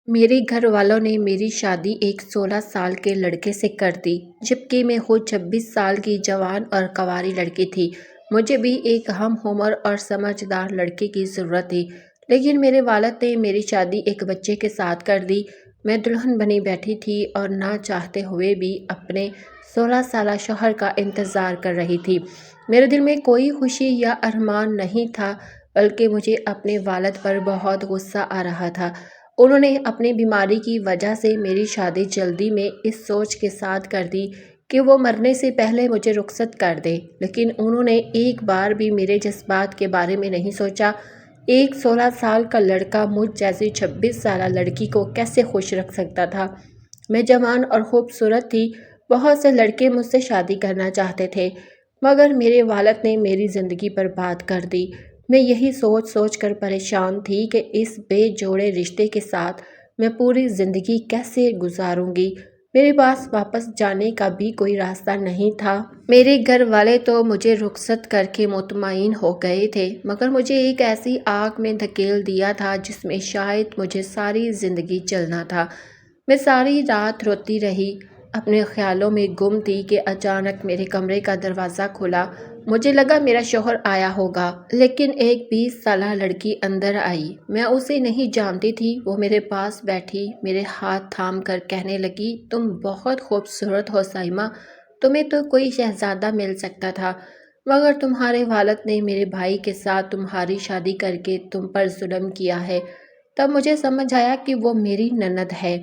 میرے گھر والوں نے میری شادی ایک 16 سال کے لڑکے سے کر دی، جبکہ میں خود 26 سال کی جوان اور کنواری لڑکی تھی۔ مجھے بھی ایک ہم عمر اور سمجھدار لڑکے کی ضرورت تھی، لیکن میرے والد نے میری شادی ایک بچے کے ساتھ کر دی۔ میں دلہن بنی بیٹھی تھی اور نہ چاہتے ہوئے بھی اپنے 16 سالہ شوہر کا انتظار کر رہی تھی۔ میرے دل میں کوئی خوشی یا ارمان نہیں تھا، بلکہ مجھے اپنے والد پر بہت غصہ آ رہا تھا۔ انہوں نے اپنی بیماری کی وجہ سے میری شادی جلدی میں اس سوچ کے ساتھ کر دی کہ وہ مرنے سے پہلے مجھے رخصت کر دے، لیکن انہوں نے ایک بار بھی میرے جذبات کے بارے میں نہیں سوچا۔ ایک 16 سال کا لڑکا مجھ جیسی 26 سالہ لڑکی کو کیسے خوش رکھ سکتا تھا؟ میں جوان اور خوبصورت تھی، بہت سے لڑکے مجھ سے شادی کرنا چاہتے تھے، مگر میرے والد نے میری زندگی برباد کر دی۔ میں یہی سوچ سوچ کر پریشان تھی کہ اس بے جوڑے رشتے کے ساتھ میں پوری زندگی کیسے گزاروں گی۔ میرے پاس واپس جانے کا بھی کوئی راستہ نہیں تھا۔ میرے گھر والے تو مجھے رخصت کر کے مطمئن ہو گئے تھے، مگر مجھے ایک ایسی آگ میں دھکیل دیا تھا جس میں شاید مجھے ساری زندگی چلنا تھا۔ میں ساری رات روتی رہی، اپنے خیالوں میں گم تھی کہ اچانک میرے کمرے کا دروازہ کھلا۔ مجھے لگا میرا شوہر آیا ہوگا، لیکن ایک 20 سالہ لڑکی اندر آئی۔ میں اسے نہیں جانتی تھی۔ وہ میرے پاس بیٹھی، میرے ہاتھ تھام کر کہنے لگی، تم بہت خوبصورت ہو سائمہ، تمہیں تو کوئی شہزادہ مل سکتا تھا، مگر تمہارے والد نے میرے بھائی کے ساتھ تمہاری شادی کر کے تم پر ظلم کیا ہے۔ تب مجھے سمجھ آیا کہ وہ میری نند ہے۔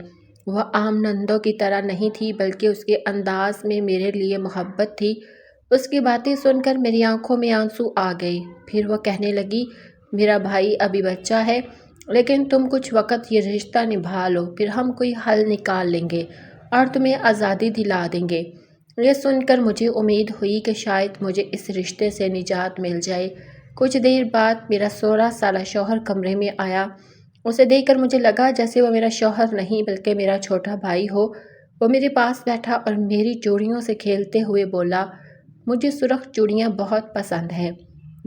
وہ عام نندوں کی طرح نہیں تھی، بلکہ اس کے انداز میں میرے لیے محبت تھی۔ اس کی باتیں سن کر میری آنکھوں میں آنسو آ گئے۔ پھر وہ کہنے لگی، میرا بھائی ابھی بچہ ہے، لیکن تم کچھ وقت یہ رشتہ نبھا لو، پھر ہم کوئی حل نکال لیں گے اور تمہیں آزادی دلا دیں گے۔ یہ سن کر مجھے امید ہوئی کہ شاید مجھے اس رشتے سے نجات مل جائے۔ کچھ دیر بعد میرا 16 سالہ شوہر کمرے میں آیا۔ اسے دیکھ کر مجھے لگا جیسے وہ میرا شوہر نہیں بلکہ میرا چھوٹا بھائی ہو۔ وہ میرے پاس بیٹھا اور میری چوڑیوں سے کھیلتے ہوئے بولا، مجھے سرخ چوڑیاں بہت پسند ہیں،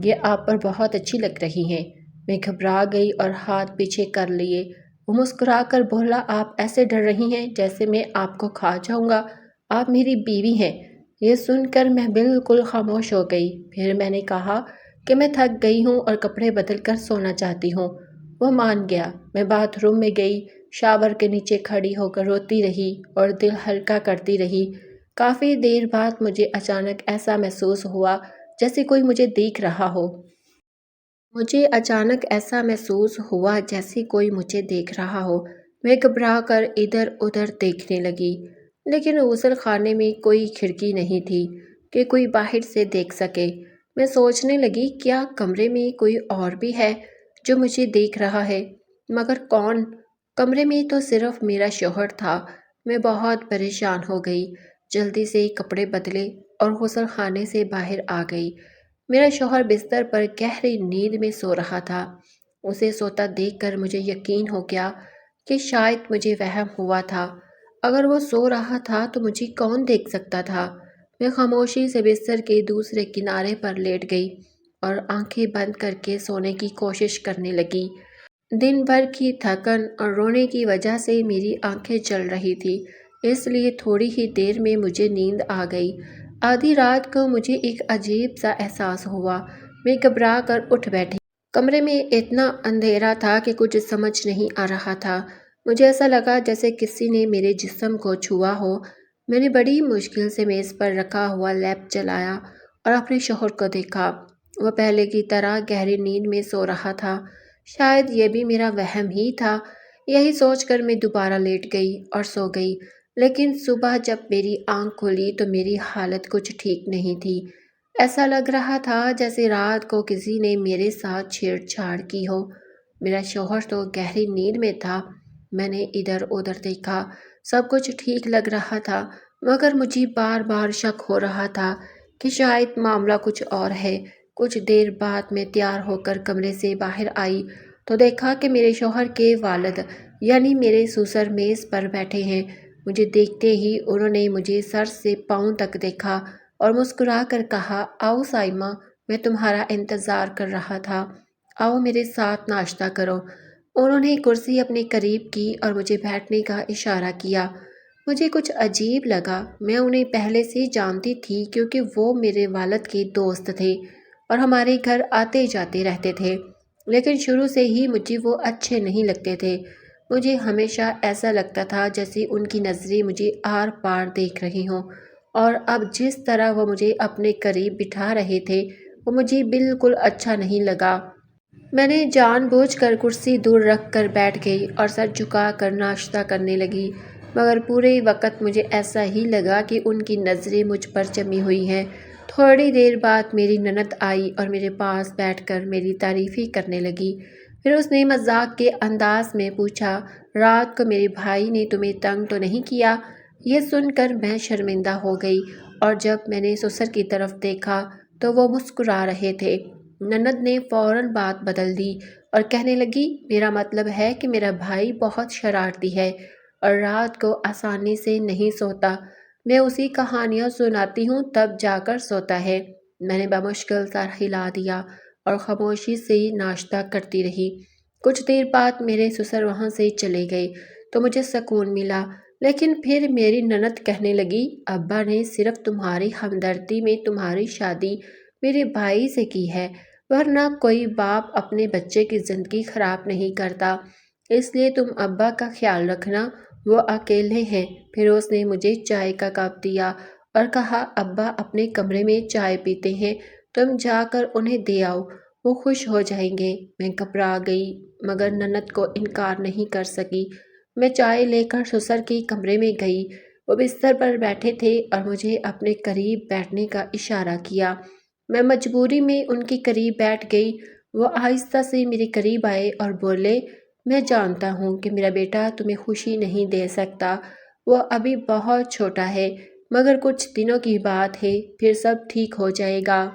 یہ آپ پر بہت اچھی لگ رہی ہیں۔ میں گھبرا گئی اور ہاتھ پیچھے کر لیے۔ وہ مسکرا کر بولا، آپ ایسے ڈر رہی ہیں جیسے میں آپ کو کھا جاؤں گا، آپ میری بیوی ہیں۔ یہ سن کر میں بالکل خاموش ہو گئی۔ پھر میں نے کہا کہ میں تھک گئی ہوں اور کپڑے بدل کر سونا چاہتی ہوں۔ وہ مان گیا۔ میں باتھ روم میں گئی، شاور کے نیچے کھڑی ہو کر روتی رہی اور دل ہلکا کرتی رہی۔ کافی دیر بعد مجھے اچانک ایسا محسوس ہوا جیسے کوئی مجھے دیکھ رہا ہو۔ میں گھبرا کر ادھر ادھر دیکھنے لگی، لیکن غسل خانے میں کوئی کھڑکی نہیں تھی کہ کوئی باہر سے دیکھ سکے۔ میں سوچنے لگی، کیا کمرے میں کوئی اور بھی ہے جو مجھے دیکھ رہا ہے؟ مگر کون؟ کمرے میں تو صرف میرا شوہر تھا۔ میں بہت پریشان ہو گئی، جلدی سے کپڑے بدلے اور غسل خانے سے باہر آ گئی۔ میرا شوہر بستر پر گہری نیند میں سو رہا تھا۔ اسے سوتا دیکھ کر مجھے یقین ہو گیا کہ شاید مجھے وہم ہوا تھا۔ اگر وہ سو رہا تھا تو مجھے کون دیکھ سکتا تھا؟ میں خاموشی سے بستر کے دوسرے کنارے پر لیٹ گئی اور آنکھیں بند کر کے سونے کی کوشش کرنے لگی۔ دن بھر کی تھکن اور رونے کی وجہ سے میری آنکھیں جل رہی تھی، اس لیے تھوڑی ہی دیر میں مجھے نیند آ گئی۔ آدھی رات کو مجھے ایک عجیب سا احساس ہوا۔ میں گھبرا کر اٹھ بیٹھی۔ کمرے میں اتنا اندھیرا تھا کہ کچھ سمجھ نہیں آ رہا تھا۔ مجھے ایسا لگا جیسے کسی نے میرے جسم کو چھوا ہو۔ میں نے بڑی مشکل سے میز پر رکھا ہوا لیمپ جلایا اور اپنے شوہر کو دیکھا۔ وہ پہلے کی طرح گہری نیند میں سو رہا تھا۔ شاید یہ بھی میرا وہم ہی تھا۔ یہی سوچ کر میں دوبارہ لیٹ گئی اور سو گئی، لیکن صبح جب میری آنکھ کھلی تو میری حالت کچھ ٹھیک نہیں تھی۔ ایسا لگ رہا تھا جیسے رات کو کسی نے میرے ساتھ چھیڑ چھاڑ کی ہو۔ میرا شوہر تو گہری نیند میں تھا۔ میں نے ادھر ادھر دیکھا، سب کچھ ٹھیک لگ رہا تھا، مگر مجھے بار بار شک ہو رہا تھا کہ شاید معاملہ کچھ اور ہے۔ کچھ دیر بعد میں تیار ہو کر کمرے سے باہر آئی تو دیکھا کہ میرے شوہر کے والد یعنی میرے سسر میز پر بیٹھے ہیں۔ مجھے دیکھتے ہی انہوں نے مجھے سر سے پاؤں تک دیکھا اور مسکرا کر کہا، آؤ سائمہ، میں تمہارا انتظار کر رہا تھا، آؤ میرے ساتھ ناشتہ کرو۔ انہوں نے کرسی اپنے قریب کی اور مجھے بیٹھنے کا اشارہ کیا۔ مجھے کچھ عجیب لگا۔ میں انہیں پہلے سے جانتی تھی کیونکہ وہ میرے والد کے دوست تھے اور ہمارے گھر آتے جاتے رہتے تھے، لیکن شروع سے ہی مجھے وہ اچھے نہیں لگتے تھے۔ مجھے ہمیشہ ایسا لگتا تھا جیسے ان کی نظریں مجھے آر پار دیکھ رہی ہوں، اور اب جس طرح وہ مجھے اپنے قریب بٹھا رہے تھے وہ مجھے بالکل اچھا نہیں لگا۔ میں نے جان بوجھ کر کرسی دور رکھ کر بیٹھ گئی اور سر جھکا کر ناشتہ کرنے لگی، مگر پورے وقت مجھے ایسا ہی لگا کہ ان کی نظریں مجھ پر جمی ہوئی ہیں۔ تھوڑی دیر بعد میری نند آئی اور میرے پاس بیٹھ کر میری تعریفیں کرنے لگی۔ پھر اس نے مذاق کے انداز میں پوچھا، رات کو میرے بھائی نے تمہیں تنگ تو نہیں کیا؟ یہ سن کر میں شرمندہ ہو گئی، اور جب میں نے سسر کی طرف دیکھا تو وہ مسکرا رہے تھے۔ نند نے فوراً بات بدل دی اور کہنے لگی، میرا مطلب ہے کہ میرا بھائی بہت شرارتی ہے اور رات کو آسانی سے نہیں سوتا۔ میں اسے کہانیاں سناتی ہوں تب جا کر سوتا ہے۔ میں نے بمشکل سر ہلا دیا اور خاموشی سے ناشتہ کرتی رہی۔ کچھ دیر بعد میرے سسر وہاں سے چلے گئے تو مجھے سکون ملا، لیکن پھر میری نند کہنے لگی، ابا نے صرف تمہاری ہمدردی میں تمہاری شادی میرے بھائی سے کی ہے، ورنہ کوئی باپ اپنے بچے کی زندگی خراب نہیں کرتا، اس لیے تم ابا کا خیال رکھنا، وہ اکیلے ہیں۔ پھر اس نے مجھے چائے کا کپ دیا اور کہا، ابا اپنے کمرے میں چائے پیتے ہیں، تم جا کر انہیں دے آؤ، وہ خوش ہو جائیں گے۔ میں گھبرا گئی مگر نند کو انکار نہیں کر سکی۔ میں چائے لے کر سسر کے کمرے میں گئی۔ وہ بستر پر بیٹھے تھے اور مجھے اپنے قریب بیٹھنے کا اشارہ کیا۔ میں مجبوری میں ان کے قریب بیٹھ گئی۔ وہ آہستہ سے میرے قریب آئے اور بولے، میں جانتا ہوں کہ میرا بیٹا تمہیں خوشی نہیں دے سکتا، وہ ابھی بہت چھوٹا ہے، مگر کچھ دنوں کی بات ہے، پھر سب ٹھیک ہو جائے گا۔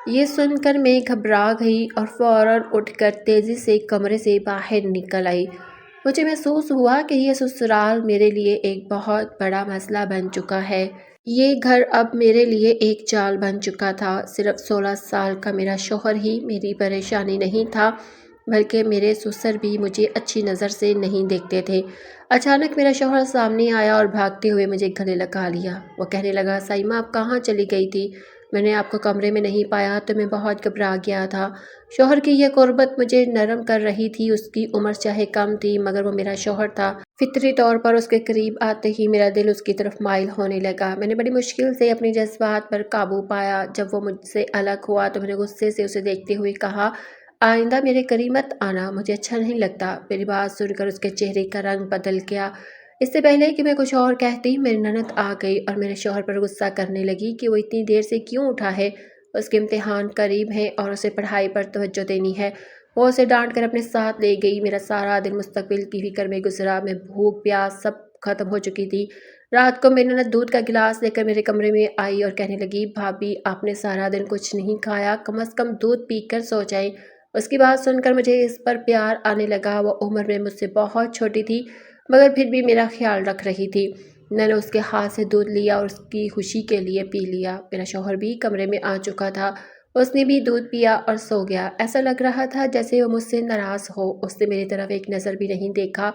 یہ سن کر میں گھبرا گئی اور فوراً اٹھ کر تیزی سے کمرے سے باہر نکل آئی۔ مجھے محسوس ہوا کہ یہ سسرال میرے لیے ایک بہت بڑا مسئلہ بن چکا ہے۔ یہ گھر اب میرے لیے ایک جال بن چکا تھا۔ صرف 16 سال کا میرا شوہر ہی میری پریشانی نہیں تھا، بلکہ میرے سسر بھی مجھے اچھی نظر سے نہیں دیکھتے تھے۔ اچانک میرا شوہر سامنے آیا اور بھاگتے ہوئے مجھے گلے لگا لیا۔ وہ کہنے لگا، سائمہ آپ کہاں چلی گئی تھی؟ میں نے آپ کو کمرے میں نہیں پایا تو میں بہت گھبرا گیا تھا۔ شوہر کی یہ قربت مجھے نرم کر رہی تھی۔ اس کی عمر چاہے کم تھی مگر وہ میرا شوہر تھا۔ فطری طور پر اس کے قریب آتے ہی میرا دل اس کی طرف مائل ہونے لگا۔ میں نے بڑی مشکل سے اپنے جذبات پر قابو پایا۔ جب وہ مجھ سے الگ ہوا تو میں نے غصے سے اسے دیکھتے ہوئے کہا، آئندہ میرے قریب مت آنا، مجھے اچھا نہیں لگتا۔ میری بات سن کر اس کے چہرے کا رنگ بدل گیا۔ اس سے پہلے کہ میں کچھ اور کہتی، میری نند آ گئی اور میرے شوہر پر غصہ کرنے لگی کہ وہ اتنی دیر سے کیوں اٹھا ہے، اس کے امتحان قریب ہیں اور اسے پڑھائی پر توجہ دینی ہے۔ وہ اسے ڈانٹ کر اپنے ساتھ لے گئی۔ میرا سارا دن مستقبل کی فکر میں گزرا۔ میں بھوک پیاس سب ختم ہو چکی تھی۔ رات کو میری نند دودھ کا گلاس لے کر میرے کمرے میں آئی اور کہنے لگی، بھابی آپ نے سارا دن کچھ نہیں کھایا، کم از کم دودھ پی کر سو جائیں۔ اس کی بات سن کر مجھے اس پر پیار آنے لگا۔ وہ عمر میں مجھ سے بہت چھوٹی تھی مگر پھر بھی میرا خیال رکھ رہی تھی۔ میں نے اس کے ہاتھ سے دودھ لیا اور اس کی خوشی کے لیے پی لیا۔ میرا شوہر بھی کمرے میں آ چکا تھا۔ اس نے بھی دودھ پیا اور سو گیا۔ ایسا لگ رہا تھا جیسے وہ مجھ سے ناراض ہو۔ اس نے میری طرف ایک نظر بھی نہیں دیکھا۔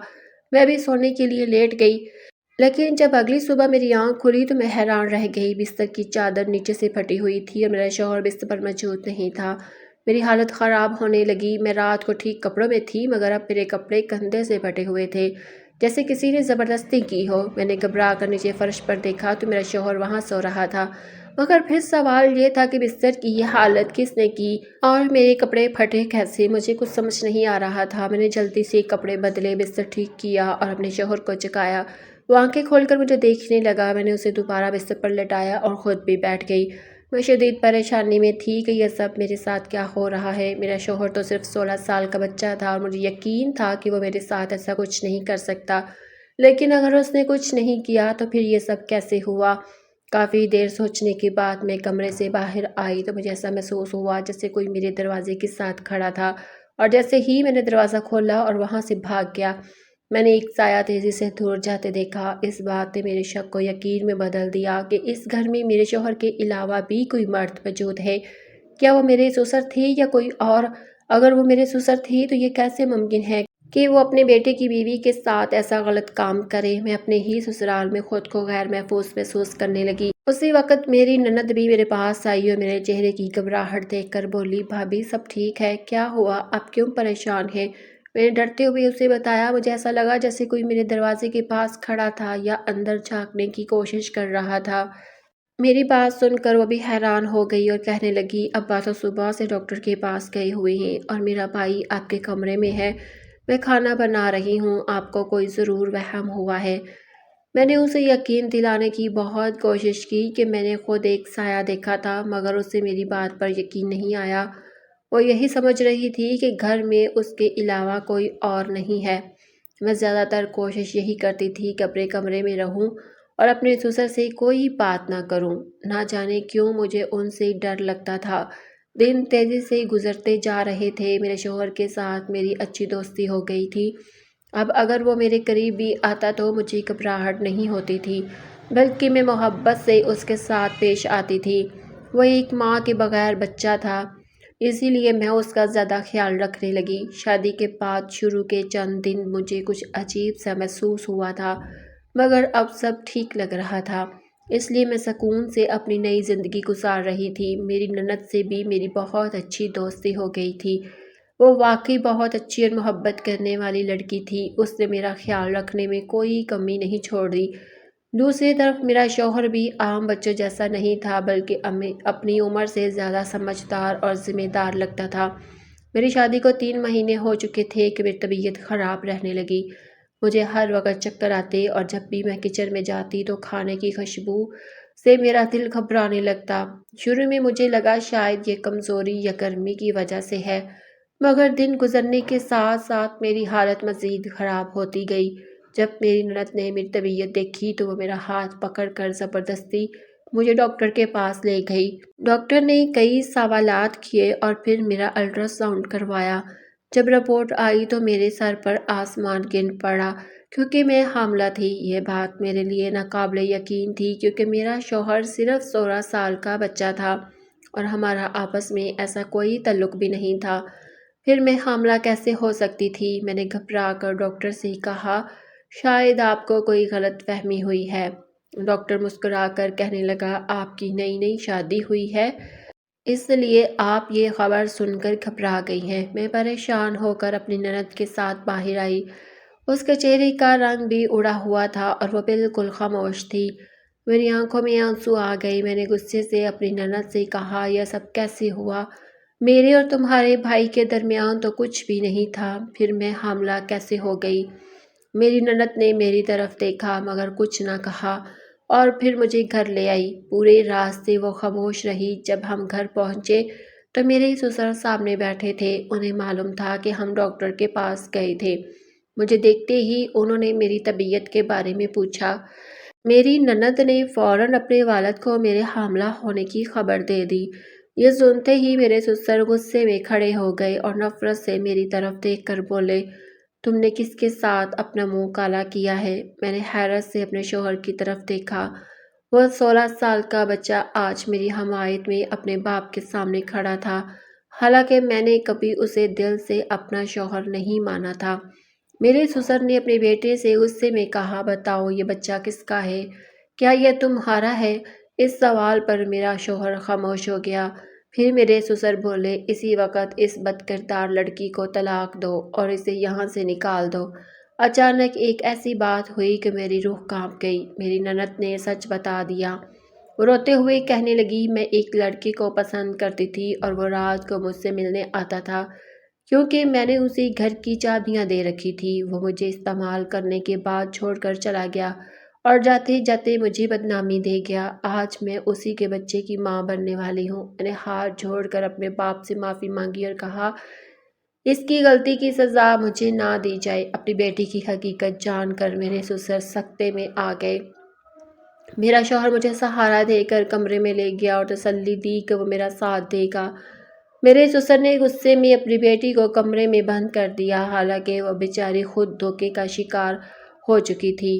میں بھی سونے کے لیے لیٹ گئی، لیکن جب اگلی صبح میری آنکھ کھلی تو میں حیران رہ گئی۔ بستر کی چادر نیچے سے پھٹی ہوئی تھی اور میرا شوہر بستر پر موجود نہیں تھا۔ میری حالت خراب ہونے لگی۔ میں رات کو ٹھیک کپڑوں میں تھی مگر اب میرے کپڑے کندھے سے پھٹے ہوئے تھے، جیسے کسی نے زبردستی کی ہو۔ میں نے گھبرا کر نیچے فرش پر دیکھا تو میرا شوہر وہاں سو رہا تھا، مگر پھر سوال یہ تھا کہ بستر کی یہ حالت کس نے کی اور میرے کپڑے پھٹے کیسے؟ مجھے کچھ سمجھ نہیں آ رہا تھا۔ میں نے جلدی سے کپڑے بدلے، بستر ٹھیک کیا اور اپنے شوہر کو جگایا۔ وہ آنکھیں کھول کر مجھے دیکھنے لگا۔ میں نے اسے دوبارہ بستر پر لٹایا اور خود بھی بیٹھ گئی۔ میں شدید پریشانی میں تھی کہ یہ سب میرے ساتھ کیا ہو رہا ہے۔ میرا شوہر تو صرف 16 سال کا بچہ تھا اور مجھے یقین تھا کہ وہ میرے ساتھ ایسا کچھ نہیں کر سکتا، لیکن اگر اس نے کچھ نہیں کیا تو پھر یہ سب کیسے ہوا؟ کافی دیر سوچنے کے بعد میں کمرے سے باہر آئی تو مجھے ایسا محسوس ہوا جیسے کوئی میرے دروازے کے ساتھ کھڑا تھا، اور جیسے ہی میں نے دروازہ کھولا اور وہاں سے بھاگ گیا، میں نے ایک سایہ تیزی سے دور جاتے دیکھا۔ اس بات نے میرے شک کو یقین میں بدل دیا کہ اس گھر میں میرے شوہر کے علاوہ بھی کوئی مرد موجود ہے۔ کیا وہ میرے سسر تھے یا کوئی اور؟ اگر وہ میرے سسر تھے تو یہ کیسے ممکن ہے کہ وہ اپنے بیٹے کی بیوی کے ساتھ ایسا غلط کام کرے۔ میں اپنے ہی سسرال میں خود کو غیر محسوس کرنے لگی۔ اسی وقت میری نند بھی میرے پاس آئی اور میرے چہرے کی گھبراہٹ دیکھ کر بولی، بھابھی سب ٹھیک ہے؟ کیا ہوا؟ آپ کیوں پریشان ہیں؟ میں نے ڈرتے ہوئے اسے بتایا، مجھے ایسا لگا جیسے کوئی میرے دروازے کے پاس کھڑا تھا یا اندر جھانکنے کی کوشش کر رہا تھا۔ میری بات سن کر وہ بھی حیران ہو گئی اور کہنے لگی، ابا تو صبح سے ڈاکٹر کے پاس گئے ہوئے ہیں اور میرا بھائی آپ کے کمرے میں ہے، میں کھانا بنا رہی ہوں، آپ کو کوئی ضرور وہم ہوا ہے۔ میں نے اسے یقین دلانے کی بہت کوشش کی کہ میں نے خود ایک سایہ دیکھا تھا، مگر اسے میری بات پر یقین نہیں آیا۔ وہ یہی سمجھ رہی تھی کہ گھر میں اس کے علاوہ کوئی اور نہیں ہے۔ میں زیادہ تر کوشش یہی کرتی تھی کہ اپنے کمرے میں رہوں اور اپنے سسر سے کوئی بات نہ کروں۔ نہ جانے کیوں مجھے ان سے ڈر لگتا تھا۔ دن تیزی سے گزرتے جا رہے تھے، میرے شوہر کے ساتھ میری اچھی دوستی ہو گئی تھی۔ اب اگر وہ میرے قریب بھی آتا تو مجھے گھبراہٹ نہیں ہوتی تھی، بلکہ میں محبت سے اس کے ساتھ پیش آتی تھی۔ وہ ایک ماں کے بغیر بچہ تھا، اسی لیے میں اس کا زیادہ خیال رکھنے لگی۔ شادی کے بعد شروع کے چند دن مجھے کچھ عجیب سا محسوس ہوا تھا، مگر اب سب ٹھیک لگ رہا تھا، اس لیے میں سکون سے اپنی نئی زندگی گزار رہی تھی۔ میری نند سے بھی میری بہت اچھی دوستی ہو گئی تھی۔ وہ واقعی بہت اچھی اور محبت کرنے والی لڑکی تھی، اس نے میرا خیال رکھنے میں کوئی کمی نہیں چھوڑی۔ دوسری طرف میرا شوہر بھی عام بچوں جیسا نہیں تھا، بلکہ اپنی عمر سے زیادہ سمجھدار اور ذمہ دار لگتا تھا۔ میری شادی کو 3 مہینے ہو چکے تھے کہ میری طبیعت خراب رہنے لگی۔ مجھے ہر وقت چکر آتے اور جب بھی میں کچن میں جاتی تو کھانے کی خوشبو سے میرا دل گھبرانے لگتا۔ شروع میں مجھے لگا شاید یہ کمزوری یا گرمی کی وجہ سے ہے، مگر دن گزرنے کے ساتھ ساتھ میری حالت مزید خراب ہوتی گئی۔ جب میری نند نے میری طبیعت دیکھی تو وہ میرا ہاتھ پکڑ کر زبردستی مجھے ڈاکٹر کے پاس لے گئی۔ ڈاکٹر نے کئی سوالات کیے اور پھر میرا الٹرا ساؤنڈ کروایا۔ جب رپورٹ آئی تو میرے سر پر آسمان گر پڑا، کیونکہ میں حاملہ تھی۔ یہ بات میرے لیے ناقابل یقین تھی، کیونکہ میرا شوہر صرف 16 سال کا بچہ تھا اور ہمارا آپس میں ایسا کوئی تعلق بھی نہیں تھا۔ پھر میں حاملہ کیسے ہو سکتی تھی؟ میں نے گھبرا کر ڈاکٹر سے کہا، شاید آپ کو کوئی غلط فہمی ہوئی ہے۔ ڈاکٹر مسکرا کر کہنے لگا، آپ کی نئی شادی ہوئی ہے، اس لیے آپ یہ خبر سن کر گھبرا گئی ہیں۔ میں پریشان ہو کر اپنی نند کے ساتھ باہر آئی۔ اس کے چہرے کا رنگ بھی اڑا ہوا تھا اور وہ بالکل خاموش تھی۔ میری آنکھوں میں آنسو آ گئے۔ میں نے غصے سے اپنی نند سے کہا، یہ سب کیسے ہوا؟ میرے اور تمہارے بھائی کے درمیان تو کچھ بھی نہیں تھا، پھر میں حاملہ کیسے ہو گئی؟ میری نند نے میری طرف دیکھا مگر کچھ نہ کہا اور پھر مجھے گھر لے آئی۔ پورے راستے وہ خاموش رہی۔ جب ہم گھر پہنچے تو میرے سسر سامنے بیٹھے تھے۔ انہیں معلوم تھا کہ ہم ڈاکٹر کے پاس گئے تھے۔ مجھے دیکھتے ہی انہوں نے میری طبیعت کے بارے میں پوچھا۔ میری نند نے فوراً اپنے والد کو میرے حاملہ ہونے کی خبر دے دی۔ یہ سنتے ہی میرے سسر غصے میں کھڑے ہو گئے اور نفرت سے میری طرف دیکھ کر بولے، تم نے کس کے ساتھ اپنا منہ کالا کیا ہے؟ میں نے حیرت سے اپنے شوہر کی طرف دیکھا۔ وہ 16 سال کا بچہ آج میری حمایت میں اپنے باپ کے سامنے کھڑا تھا، حالانکہ میں نے کبھی اسے دل سے اپنا شوہر نہیں مانا تھا۔ میرے سسر نے اپنے بیٹے سے غصے میں کہا، بتاؤ یہ بچہ کس کا ہے؟ کیا یہ تمہارا ہے؟ اس سوال پر میرا شوہر خاموش ہو گیا۔ پھر میرے سسر بولے، اسی وقت اس بد کردار لڑکی کو طلاق دو اور اسے یہاں سے نکال دو۔ اچانک ایک ایسی بات ہوئی کہ میری روح کانپ گئی۔ میری نند نے سچ بتا دیا۔ وہ روتے ہوئے کہنے لگی، میں ایک لڑکے کو پسند کرتی تھی اور وہ رات کو مجھ سے ملنے آتا تھا، کیونکہ میں نے اسے گھر کی چابیاں دے رکھی تھی۔ وہ مجھے استعمال کرنے کے بعد چھوڑ کر چلا گیا اور جاتے جاتے مجھے بدنامی دے گیا۔ آج میں اسی کے بچے کی ماں بننے والی ہوں۔ میں نے ہاتھ جوڑ کر اپنے باپ سے معافی مانگی اور کہا، اس کی غلطی کی سزا مجھے نہ دی جائے۔ اپنی بیٹی کی حقیقت جان کر میرے سسر سکتے میں آ گئے۔ میرا شوہر مجھے سہارا دے کر کمرے میں لے گیا اور تسلی دی کہ وہ میرا ساتھ دے گا۔ میرے سسر نے غصے میں اپنی بیٹی کو کمرے میں بند کر دیا، حالانکہ وہ بیچاری خود دھوکے کا شکار ہو چکی تھی۔